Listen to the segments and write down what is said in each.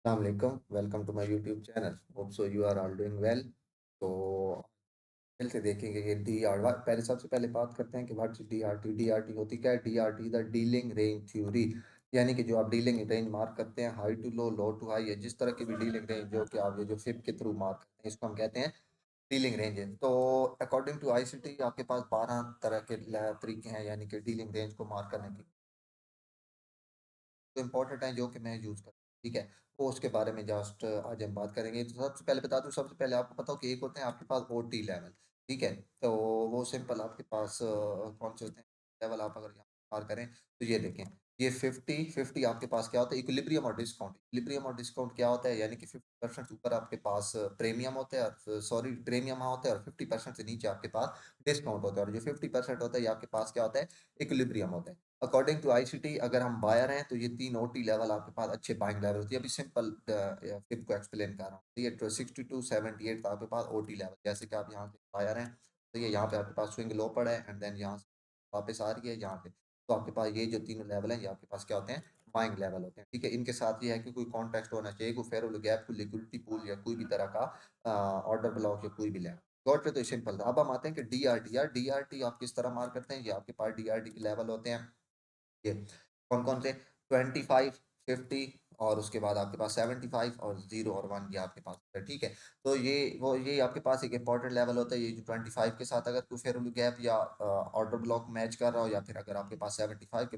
Assalamualaikum. Welcome to my YouTube channel. Hope so you are all doing well. तो फिर से देखेंगे कि डी आर पहले सबसे पहले बात करते हैं कि व्हाट इज डीआरटी। डीआरटी होती क्या है? DRT the dealing range theory, यानी कि जो आप डीलिंग रेंज मार्क करते हैं, high to low to high, या जिस तरह की भी डीलिंग रेंज जो कि आप ये जो फिब के थ्रू मार्क करते हैं, इसको हम कहते हैं डीलिंग रेंज है। तो अकॉर्डिंग टू आईसीटी आपके पास 12 तरह के तरीके हैं, यानी कि डीलिंग रेंज को मार्क करने के तो इम्पोर्टेंट है जो कि मैं यूज़ करता हूँ, ठीक है? वो उसके बारे में जस्ट आज हम बात करेंगे। तो सबसे पहले बता दूँ, सबसे पहले आपको पता हो कि एक होते हैं आपके पास ओटी लेवल, ठीक है? तो वो सिंपल आपके पास कौन से होते हैं लेवल, आप अगर यहाँ पार करें तो ये देखें, ये 50 आपके पास क्या होता है? इक्विलिब्रियम और डिस्काउंट। इक्विलिब्रियम और डिस्काउंट क्या होता है? यानी कि 50% ऊपर आपके पास प्रीमियम होता है, और सॉरी प्रीमियम होता है, और 50% से नीचे आपके पास डिस्काउंट होता है, और जो 50% होता है ये आपके पास क्या होता है? इक्विलिब्रियम होता है। अकॉर्डिंग टू आईसीटी अगर हम बायर हैं तो ये 3 ओटी लेवल आपके पास अच्छे बाइंग लेवल होती है। अभी सिंपल फिब को एक्सप्लेन कर रहा हूँ। तो ये 62 78 आपके पास ओटी लेवल, जैसे कि आप यहाँ से बायर हैं तो ये यहाँ पे आपके पास स्विंग लो पड़ा है, एंड देन यहाँ से वापस आ रही है यहाँ पे। तो आपके पास ये जो तीनों लेवल हैं ये आपके पास क्या होते हैं? बाइंग लेवल होते हैं, ठीक है? इनके साथ ये है कि कोई कॉन्टेक्स्ट होना चाहिए, कोई फेयर वैल्यू गैप, कोई लिक्विडिटी पूल, या कोई भी तरह का ऑर्डर ब्लॉक, या कोई भी लेवल। गॉट पे तो सिंपल था। अब हम आते हैं कि डीआरटी। यार डीआरटी आप किस तरह मार्क करते हैं? ये आपके पास डीआरटी के लेवल होते हैं, ये कौन-कौन से? 25, 50, और उसके बाद आपके पास 75 और 0 और 1, ये आपके पास है, ठीक है? तो ये आपके पास एक इंपॉर्टेंट लेवल होता है। ये जो 25 के साथ अगर कोई फेयर वैल्यू गैप या ऑर्डर ब्लॉक मैच कर रहा हो, या फिर अगर आपके पास 75 के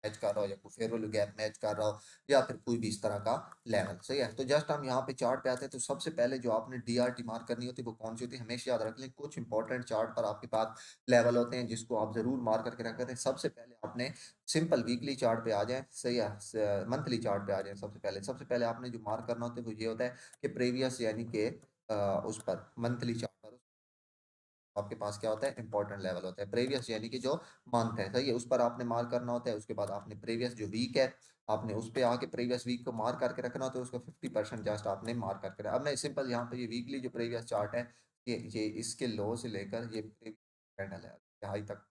मैच कर रहा हो, या कोई फेयर वैल्यू गैप मैच कर रहा हो, या फिर कोई भी इस तरह का लेवल, सही है? तो जस्ट हम यहाँ पे चार्ट पे आते हैं। तो सबसे पहले जो आपने डीआरटी मार्क करनी होती है वो कौन सी होती है? हमेशा याद रख लें, कुछ इंपॉर्टेंट चार्ट पर आपके पास लेवल होते हैं जिसको आप जरूर मार्क करके रख दें। सबसे पहले आपने सिंपल वीकली चार्ट पे आ जाए, सही है? मंथली चार्ट पे आ जाए। सबसे पहले आपने जो मार्क करना होता है वो ये होता है कि प्रीवियस, यानी कि उस पर मंथली चार्ट पर आपके पास क्या होता है? इंपॉर्टेंट लेवल होता है। प्रीवियस यानी कि जो मंथ है, सही है? उस पर आपने मार्क करना होता है। उसके बाद आपने प्रीवियस जो वीक है, आपने उस पे आके प्रीवियस वीक को मार्क करके रखना होता है। उसका 50% जस्ट आपने मार्क करके अब मैं सिंपल यहाँ पे ये वीकली जो प्रीवियस चार्ट है, ये इसके लो से लेकर ये कैंडल है हाई तक,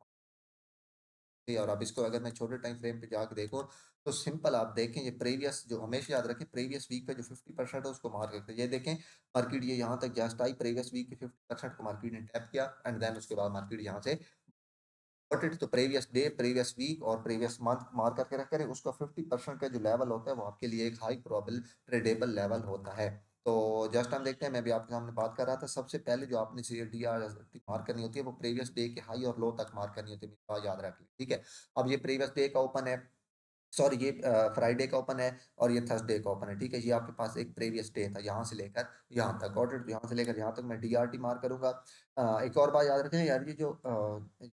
और अब इसको अगर मैं छोटे टाइम फ्रेम पे जाके देखो तो सिंपल आप देखें, ये प्रीवियस जो हमेशा याद रखें, प्रीवियस वीक का जो 50% है उसको मार्क करते हैं। ये देखें, मार्केट ये यहाँ तक जस्ट आई, प्रीवियस वीक के 50% को मार्केट ने टैप किया, एंड देन उसके बाद मार्केट यहाँ से इट तो प्रीवियस डे, प्रीवियस वीक और प्रीवियस मंथ मार्क करके रख करें। उसका 50% का जो लेवल होता है वो आपके लिए एक हाई प्रोबेबल ट्रेडेबल लेवल होता है। तो जस्ट हम देखते हैं, मैं भी आपके सामने बात कर रहा था। सबसे पहले जो आपने डी आर मार्क करनी होती है वो प्रीवियस डे के हाई और लो तक मार्क करनी होती है, मेरी बात याद रख लें, ठीक है? अब ये प्रीवियस डे का ओपन है, सॉरी ये फ्राइडे का ओपन है, और ये थर्सडे का ओपन है, ठीक है? ये आपके पास एक प्रीवियस डे था, यहाँ से लेकर यहाँ तक, गॉट इट? यहाँ से लेकर यहाँ तक मैं डीआरटी मार्क करूंगा। एक और बात याद रखें यार, ये जो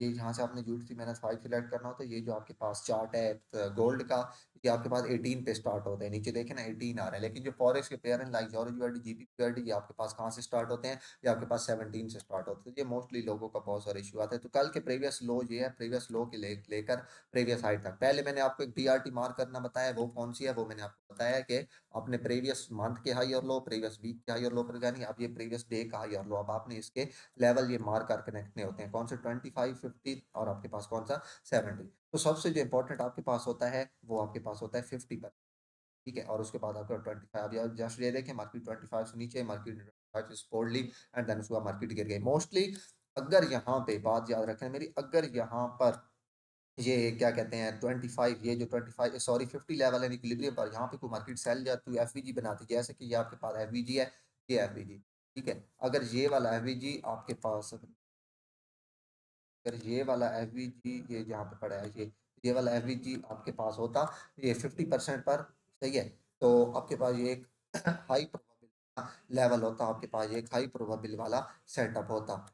ये यहाँ से आपने यूटी माइनस 5 सिलेक्ट करना होता है। ये जो आपके पास चार्ट है गोल्ड का, ये आपके पास 18 पे स्टार्ट होता है। नीचे देखें ना 18 आ रहा है, लेकिन जो फॉरेक्स के पेयर हैं लाइक यूएसडी, जीबीपीआरडी, ये आपके पास कहाँ से स्टार्ट होते हैं? ये आपके पास 17 से स्टार्ट होते हैं। ये मोस्टली लोगों का बहुत सारा इशू आता है। तो कल के प्रीवियस लो ये है, प्रीवियस लो के लेकर प्रीवियस हाइट तक। पहले मैंने आपको एक डीआरटी मार्क करना बताया, वो कौन सी है? वो मैंने आपको बताया कि अपने प्रीवियस मंथ के हाई और लो, प्रीवियस वीक के हाई और लो पर जानी। अब ये प्रीवियस डे का हाई और लो, अब आपने इसके लेवल ये मार्क करके रखने होते हैं। कौन से? 25, 50, और आपके पास कौन सा? 70। तो सबसे जो इंपॉर्टेंट आपके पास होता है वो आपके पास होता है 50%, ठीक है? और उसके बाद आपका 25, या जस्ट ये देखें, मार्केट 25 से नीचे, मार्केट 25 से सपोर्ट ली, एंड देन उसके बाद मार्केट गिर गई मोस्टली। अगर यहाँ पे बात याद रखें मेरी, अगर यहाँ पर ये क्या कहते हैं 25, ये जो 25 सॉरी 50 लेवल है इक्विलिब्रियम पर, यहाँ पे कोई मार्केट सेल जाती है, एफवीजी बनाती है, जैसे कि ये आपके पास एफवीजी है, ये एफवीजी, ठीक है? अगर ये वाला एफवीजी आपके पास, अगर ये वाला एफवीजी ये जहाँ पे पड़ा है, ये वाला एफवीजी आपके पास होता, ये 50% पर, सही है? तो आपके पास ये एक हाई प्रोबेबिलिटी लेवल होता, आपके पास ये एक हाई प्रोबेबिलिटी वाला सेटअप होता।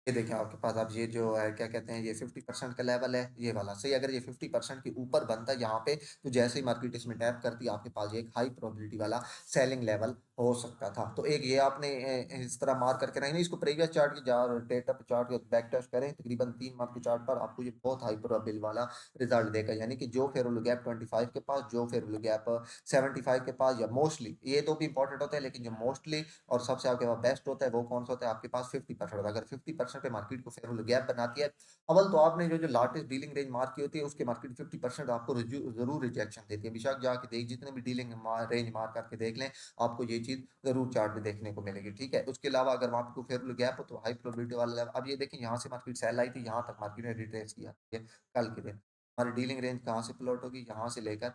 ये देखिए आपके पास अब ये जो है क्या कहते हैं, ये 50% का लेवल है, ये वाला, सही? अगर ये 50% के ऊपर बनता है यहाँ पे, तो जैसे ही मार्केट इसमें टैप करती है, आपके पास ये एक हाई प्रोबेबिलिटी वाला सेलिंग लेवल हो सकता था। तो एक ये आपने इस तरह मार्क करके रखना। इसको प्रीवियस चार्ट की डेटा चार्ट के बैक टेस्ट करें, तकरीबन 3 मंथ के चार्ट पर आपको ये बहुत हाई प्रोबेबिलिटी वाला रिजल्ट देगा। यानी कि जो फेयर वैल्यू गैप 25 के पास, जो फेयर वैल्यू गैप 75 के पास, या मोस्टली ये तो भी इंपॉर्टेंट होता है, लेकिन जो मोस्टली और सबसे आपके पास बेस्ट होता है वो कौन सा होता है? आपके पास 50% होता है। अगर 50% 50% पे मार्केट को फेयर वैल्यू गैप बनाती है। अव्वल तो आपने जो लार्जेस्ट डीलिंग रेंज मार्क की होती है, उसके मार्केट 50% आपको ज़रूर रिजेक्शन देती है। बेशक जाके देख जितने भी डीलिंग रेंज मार्क करके देख लें, आपको ये चीज़ ज़रूर चार्ट में देखने को मिलेगी, ठीक है? उसके अलावा अगर वहाँ पे कोई फेयर वैल्यू गैप हो तो हाई प्रोबेबिलिटी वाला लेवल, अब ये देखिए यहाँ से मार्केट सेल आई थी, यहाँ तक मार्केट ने रिट्रेस किया, ये कल के दिन। हमारी डीलिंग रेंज कहाँ से प्लॉट होगी? यहाँ से लेकर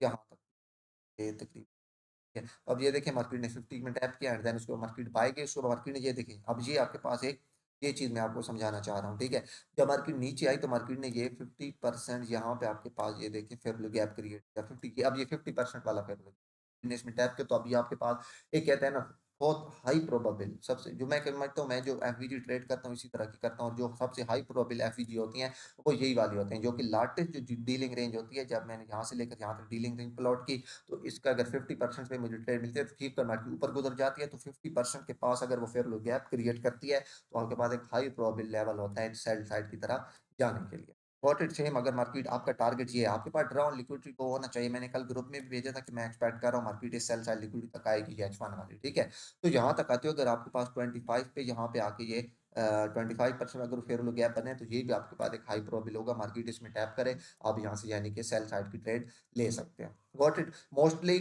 यहाँ तक, ये तकरीबन है। अब ये देखिए मार्केट ने 50 में टैप किया एंड देन उसको मार्केट बाय गई, उसको मार्केट ने ये देखिए, अब ये आपके पास एक ये चीज़ मैं आपको समझाना चाह रहा हूँ, ठीक है? जब मार्केट नीचे आई तो मार्केट ने ये 50% यहाँ पे आपके पास ये देखिए फेयर वैल्यू गैप क्रिएट किया 50 की, अब ये 50% वाला फेयर वैल्यू इसमें टैप किया, तो अभी आपके पास एक कहते हैं ना बहुत हाई प्रोबेबल सबसे जो मैं समझता हूँ, मैं जो एफवीजी ट्रेड करता हूँ इसी तरह की करता हूँ, और जो सबसे हाई प्रोबेबल एफवीजी होती हैं वो यही वाली होते हैं, जो कि लार्जेस्ट जो डीलिंग रेंज होती है, जब मैंने यहाँ से लेकर यहाँ तक डीलिंग रेंज प्लॉट की, तो इसका अगर 50% पे मुझे ट्रेड मिलती है तो ठीक पर मार्केट ऊपर गुजर जाती है, तो 50% के पास अगर वो फेयर वैल्यू गैप क्रिएट करती है तो आपके पास एक हाई प्रोबेबल लेवल होता है सेल साइड की तरफ जाने के लिए। गॉट इट सेम अगर मार्केट आपका टारगेट ये है, आपके पास ड्रा ऑन लिक्विडिटी को होना चाहिए। मैंने कल ग्रुप में भी भेजा था कि मैं एक्सपेक्ट कर रहा हूँ मार्केट इस सेल साइड लिक्विडिटी तक आएगी H1 वाली, ठीक है? तो यहाँ तक आते हो अगर आपके पास 25 पे यहाँ पे आके ये 25% अगर फेयर वैल्यू गैप बने तो ये भी आपके पास एक हाई प्रोबेबल होगा मार्केट इसमें टैप करे, आप यहाँ से यानी कि सेल साइड की ट्रेड ले सकते हैं। Got it? Mostly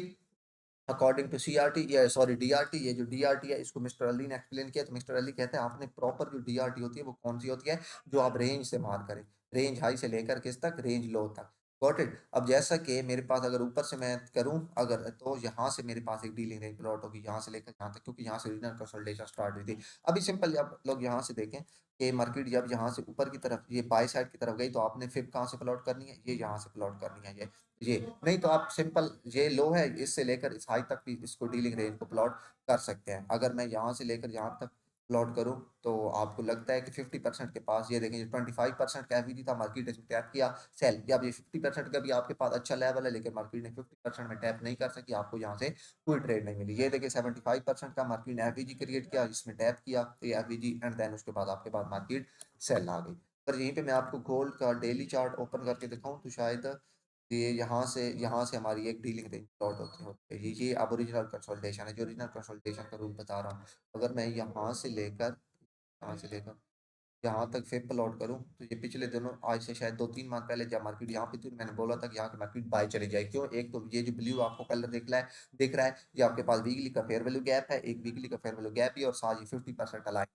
according to CRT या सॉरी डीआरटी, ये जो डीआरटी है इसको मिस्टर अली ने एक्सप्लेन किया, तो मिस्टर अली कहते हैं आपने प्रॉपर जो डीआरटी होती है वो कौन सी होती है, जो आप रेंज से मार करें, रेंज हाई से लेकर किस तक, रेंज लो तक। Got it? अब जैसा कि मेरे पास अगर ऊपर से मैं करूं अगर, तो यहाँ से मेरे पास एक डीलिंग रेंज प्लॉट होगी यहाँ से लेकर यहाँ तक, क्योंकि यहाँ से रीजनल कंसोलिडेशन स्टार्ट हुई थी। अभी सिंपल आप लोग यहाँ से देखें कि मार्केट जब यहाँ से ऊपर की तरफ ये बाय साइड की तरफ गई तो आपने फिर कहाँ से प्लॉट करनी है, ये यहाँ से प्लॉट करनी है, ये नहीं तो आप सिंपल ये लो है इससे लेकर इस हाई तक भी इसको डीलिंग रेंज को प्लॉट कर सकते हैं। अगर मैं यहाँ से लेकर यहाँ तक प्लॉट करूँ तो आपको लगता है कि 50% के पास ये देखें 25% का एफईडी था, मार्केट इसमें टैप किया सेल, या ये 50% का भी आपके पास अच्छा लेवल है लेकिन मार्केट ने 50% में टैप नहीं कर सकी, आपको यहाँ से कोई ट्रेड नहीं मिली। ये देखिए 75% का मार्केट ने एफईजी क्रिएट किया, इसमें टैप किया तो ये एफईजी एंड देन उसके बाद आपके पास मार्केट सेल आ गई। पर यहीं पे मैं आपको गोल्ड का डेली चार्ट ओपन करके दिखाऊं तो शायद ये यहाँ से हमारी एक डीलिंग रेंज प्लॉट होती है, ये अब ओरिजिनल कंसोलिडेशन है, जो ओरिजिनल कंसोलिडेशन का रूल बता रहा हूँ। अगर मैं यहाँ से लेकर यहाँ तक फिर प्लॉट करूँ तो ये पिछले दिनों आज से शायद 2-3 माह पहले जब मार्केट यहाँ पे थी मैंने बोला था कि यहाँ की मार्केट बाय चली जाए, क्यों? एक तो ये जो ब्लू आपको कलर दिख रहा है ये आपके पास वीकली का फेयर वैल्यू गैप है, एक वीकली का फेयर वैल्यू गैप ही और साथ ही 50% अलाइन,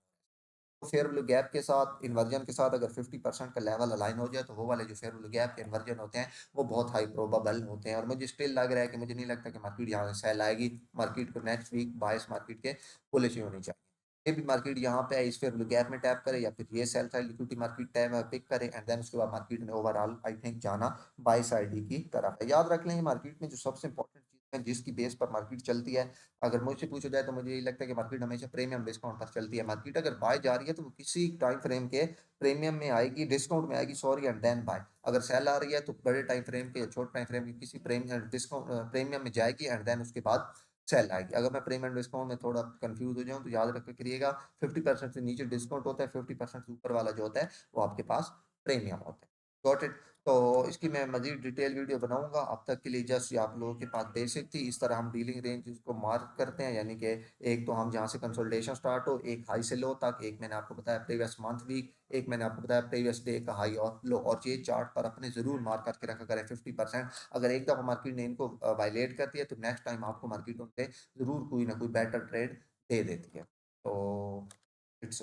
फेयर वैल्यू गैप के साथ इन्वर्जन के साथ अगर 50% का लेवल अलाइन हो जाए तो वो वाले जो फेयर वैल्यू गैप के इन्वर्जन होते हैं वो बहुत हाई प्रोबेबल होते हैं, और मुझे स्टिल लग रहा है कि मुझे नहीं लगता कि मार्केट यहाँ से सेल आएगी, मार्केट को नेक्स्ट वीक बायस मार्केट के बुलिश ही होनी चाहिए। ये भी मार्केट यहाँ पे इस फेयर वैल्यू गैप में टैप करे या फिर ये sell side liquidity market tap pick करे एंड देन उसके बाद मार्केट ने ओवरऑल आई थिंक जाना बाय साइड ही की तरफ है। याद रख लें मार्केट में जो सबसे इंपॉर्टेंट चीज़ है जिसकी बेस पर मार्केट चलती है, अगर मुझसे पूछा जाए तो मुझे यही लगता है कि मार्केट हमेशा प्रीमियम डिस्काउंट पर चलती है। मार्केट अगर बाय जा रही है तो वो किसी टाइम फ्रेम के प्रीमियम में आएगी, डिस्काउंट में आएगी सॉरी, एंड देन बाय। अगर सेल आ रही है तो बड़े टाइम फ्रेम के या छोटे टाइम फ्रेम के किसी प्रीमियम डिस्काउंट प्रीमियम में जाएगी एंड देन उसके बाद सेल आएगी। अगर मैं प्रीमियम डिस्काउंट में थोड़ा कंफ्यूज हो जाऊं तो याद रख के करिएगा 50% से नीचे डिस्काउंट होता है, 50% से ऊपर वाला जो होता है वो आपके पास प्रीमियम होता है। Got it? तो इसकी मैं मज़ीद डिटेल वीडियो बनाऊँगा, अब तक के लिए जस्ट ये आप लोगों के पास बेसिक थी। इस तरह हम डीलिंग रेंज को मार्क करते हैं, यानी कि एक तो हम जहाँ से कंसोलिडेशन स्टार्ट हो, एक हाई से लो तक, एक मैंने आपको बताया प्रीवियस मंथ वीक, एक मैंने आपको बताया प्रीवियस डे का हाई और लो, और ये चार्ट पर अपने ज़रूर मार्क करके रखा करें 50%। अगर एक दफ़ा मार्केट ने इनको वायलेट कर दिया तो नेक्स्ट टाइम आपको मार्केट उनसे ज़रूर कोई ना कोई बेटर ट्रेड दे देती है। तो इट्स